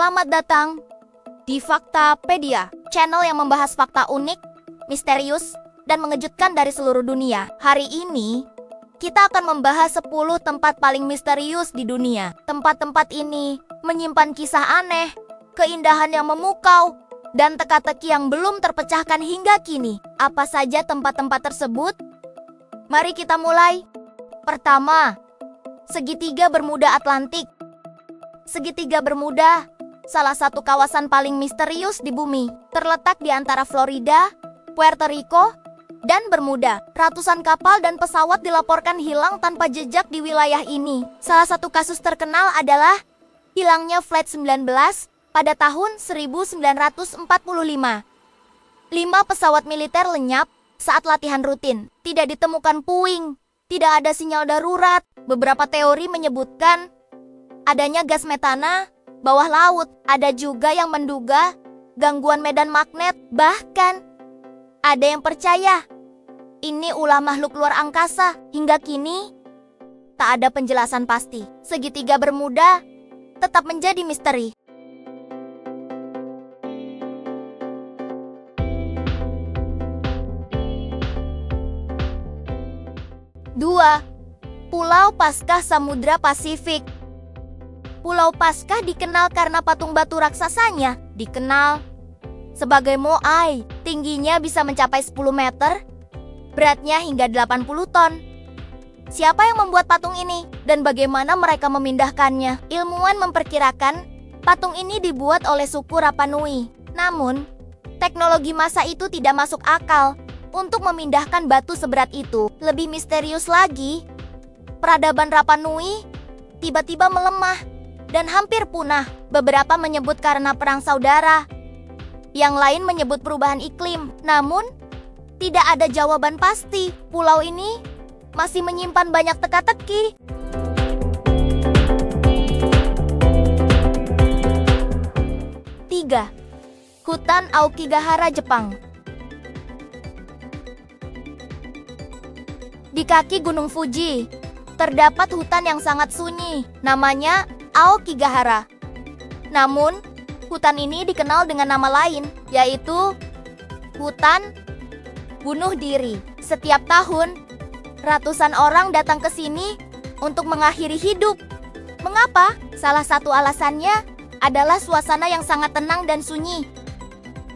Selamat datang di Faktapedia, channel yang membahas fakta unik, misterius, dan mengejutkan dari seluruh dunia. Hari ini, kita akan membahas 10 tempat paling misterius di dunia. Tempat-tempat ini menyimpan kisah aneh, keindahan yang memukau, dan teka-teki yang belum terpecahkan hingga kini. Apa saja tempat-tempat tersebut? Mari kita mulai. Pertama, Segitiga Bermuda Atlantik. Segitiga Bermuda, salah satu kawasan paling misterius di bumi, terletak di antara Florida, Puerto Rico, dan Bermuda. Ratusan kapal dan pesawat dilaporkan hilang tanpa jejak di wilayah ini. Salah satu kasus terkenal adalah hilangnya Flight 19 pada tahun 1945. 5 pesawat militer lenyap saat latihan rutin. Tidak ditemukan puing, tidak ada sinyal darurat. Beberapa teori menyebutkan adanya gas metana bawah laut. Ada juga yang menduga gangguan medan magnet. Bahkan ada yang percaya ini ulah makhluk luar angkasa. Hingga kini tak ada penjelasan pasti. Segitiga Bermuda tetap menjadi misteri. Dua, Pulau Paskah Samudra Pasifik. Pulau Paskah dikenal karena patung batu raksasanya, dikenal sebagai Moai. Tingginya bisa mencapai 10 meter, beratnya hingga 80 ton. Siapa yang membuat patung ini dan bagaimana mereka memindahkannya? Ilmuwan memperkirakan patung ini dibuat oleh suku Rapa Nui. Namun, teknologi masa itu tidak masuk akal untuk memindahkan batu seberat itu. Lebih misterius lagi, peradaban Rapa Nui tiba-tiba melemah dan hampir punah. Beberapa menyebut karena perang saudara, yang lain menyebut perubahan iklim. Namun, tidak ada jawaban pasti. Pulau ini masih menyimpan banyak teka-teki. 3. Hutan Aokigahara, Jepang. Di kaki Gunung Fuji, terdapat hutan yang sangat sunyi, namanya Aokigahara. Namun, hutan ini dikenal dengan nama lain, yaitu hutan bunuh diri. Setiap tahun, ratusan orang datang ke sini untuk mengakhiri hidup. Mengapa? Salah satu alasannya adalah suasana yang sangat tenang dan sunyi.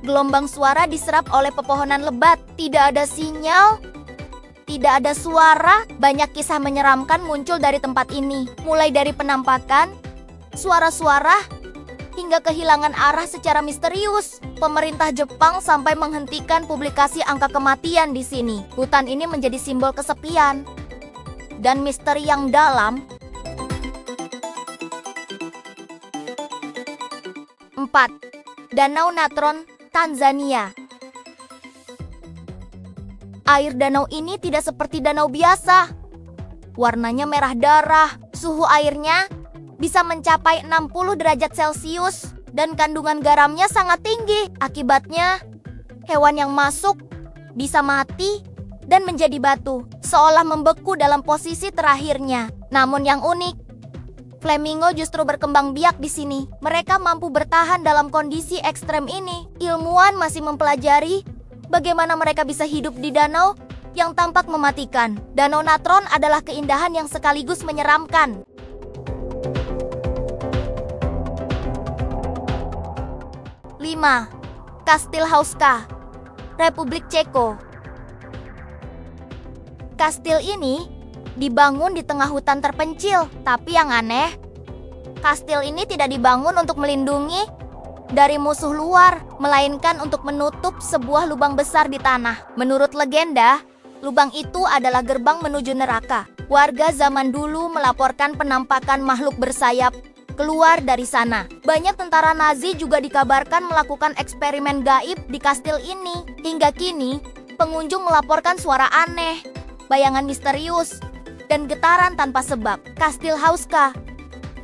Gelombang suara diserap oleh pepohonan lebat, tidak ada sinyal, tidak ada suara. Banyak kisah menyeramkan muncul dari tempat ini, mulai dari penampakan, suara-suara, hingga kehilangan arah secara misterius. Pemerintah Jepang sampai menghentikan publikasi angka kematian di sini. Hutan ini menjadi simbol kesepian dan misteri yang dalam. 4. Danau Natron, Tanzania. Air danau ini tidak seperti danau biasa. Warnanya merah darah. Suhu airnya bisa mencapai 60 derajat Celcius dan kandungan garamnya sangat tinggi. Akibatnya, hewan yang masuk bisa mati dan menjadi batu, seolah membeku dalam posisi terakhirnya. Namun yang unik, flamingo justru berkembang biak di sini. Mereka mampu bertahan dalam kondisi ekstrem ini. Ilmuwan masih mempelajari bagaimana mereka bisa hidup di danau yang tampak mematikan. Danau Natron adalah keindahan yang sekaligus menyeramkan. 5. Kastil Hauska, Republik Ceko. Kastil ini dibangun di tengah hutan terpencil, tapi yang aneh, kastil ini tidak dibangun untuk melindungi dari musuh luar, melainkan untuk menutup sebuah lubang besar di tanah. Menurut legenda, lubang itu adalah gerbang menuju neraka. Warga zaman dulu melaporkan penampakan makhluk bersayap keluar dari sana. Banyak tentara Nazi juga dikabarkan melakukan eksperimen gaib di kastil ini. Hingga kini, pengunjung melaporkan suara aneh, bayangan misterius, dan getaran tanpa sebab. Kastil Hauska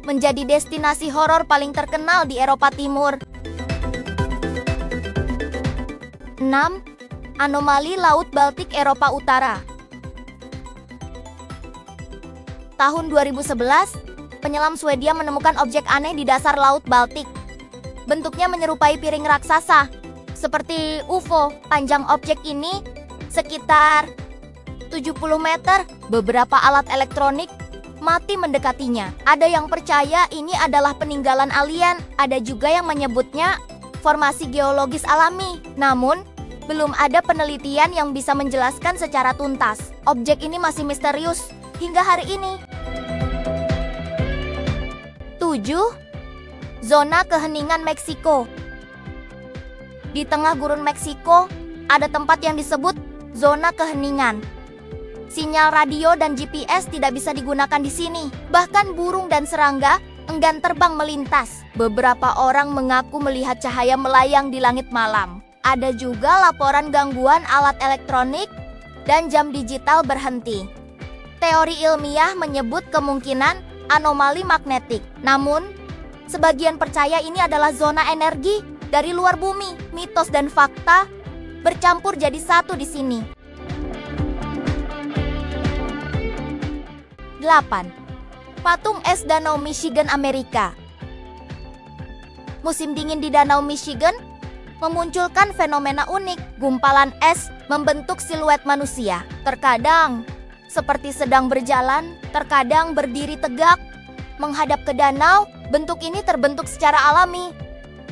menjadi destinasi horor paling terkenal di Eropa Timur. 6. Anomali Laut Baltik, Eropa Utara. Tahun 2011, penyelam Swedia menemukan objek aneh di dasar Laut Baltik. Bentuknya menyerupai piring raksasa, seperti UFO. Panjang objek ini sekitar 70 meter. Beberapa alat elektronik mati mendekatinya. Ada yang percaya ini adalah peninggalan alien, ada juga yang menyebutnya formasi geologis alami. Namun, belum ada penelitian yang bisa menjelaskan secara tuntas. Objek ini masih misterius hingga hari ini. 7. Zona keheningan Meksiko. Di tengah gurun Meksiko, ada tempat yang disebut zona keheningan. Sinyal radio dan GPS tidak bisa digunakan di sini. Bahkan burung dan serangga enggan terbang melintas. Beberapa orang mengaku melihat cahaya melayang di langit malam. Ada juga laporan gangguan alat elektronik dan jam digital berhenti. Teori ilmiah menyebut kemungkinan anomali magnetik. Namun, sebagian percaya ini adalah zona energi dari luar bumi. Mitos dan fakta bercampur jadi satu di sini. 8. Patung es Danau Michigan, Amerika. Musim dingin di Danau Michigan memunculkan fenomena unik. Gumpalan es membentuk siluet manusia. Terkadang seperti sedang berjalan, terkadang berdiri tegak, menghadap ke danau. Bentuk ini terbentuk secara alami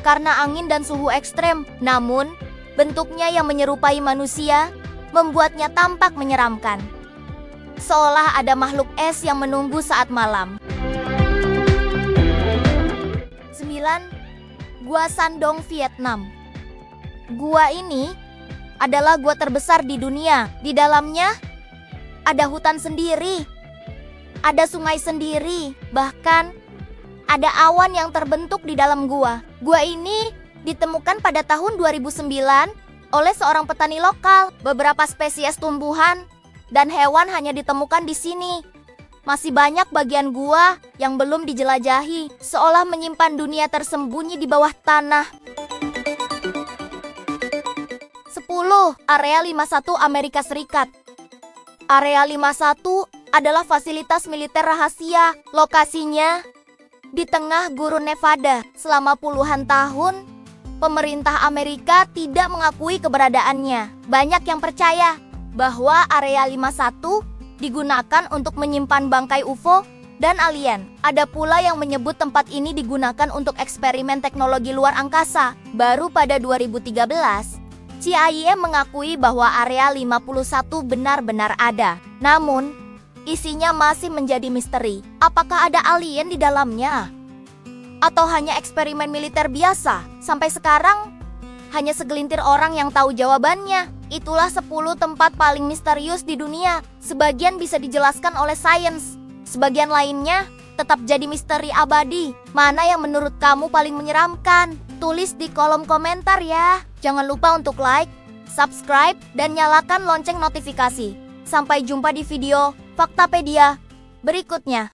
karena angin dan suhu ekstrem. Namun, bentuknya yang menyerupai manusia membuatnya tampak menyeramkan, seolah ada makhluk es yang menunggu saat malam. 9. Gua Sandong, Vietnam. Gua ini adalah gua terbesar di dunia. Di dalamnya ada hutan sendiri, ada sungai sendiri, bahkan ada awan yang terbentuk di dalam gua. Gua ini ditemukan pada tahun 2009 oleh seorang petani lokal. Beberapa spesies tumbuhan dan hewan hanya ditemukan di sini. Masih banyak bagian gua yang belum dijelajahi, seolah menyimpan dunia tersembunyi di bawah tanah. 10. Area 51 Amerika Serikat. Area 51 adalah fasilitas militer rahasia. Lokasinya di tengah gurun Nevada. Selama puluhan tahun, pemerintah Amerika tidak mengakui keberadaannya. Banyak yang percaya bahwa Area 51 digunakan untuk menyimpan bangkai UFO dan alien. Ada pula yang menyebut tempat ini digunakan untuk eksperimen teknologi luar angkasa. Baru pada 2013, CIA mengakui bahwa Area 51 benar-benar ada. Namun, isinya masih menjadi misteri. Apakah ada alien di dalamnya? Atau hanya eksperimen militer biasa? Sampai sekarang, hanya segelintir orang yang tahu jawabannya. Itulah 10 tempat paling misterius di dunia. Sebagian bisa dijelaskan oleh sains, sebagian lainnya tetap jadi misteri abadi. Mana yang menurut kamu paling menyeramkan? Tulis di kolom komentar ya. Jangan lupa untuk like, subscribe, dan nyalakan lonceng notifikasi. Sampai jumpa di video Faktapedia berikutnya.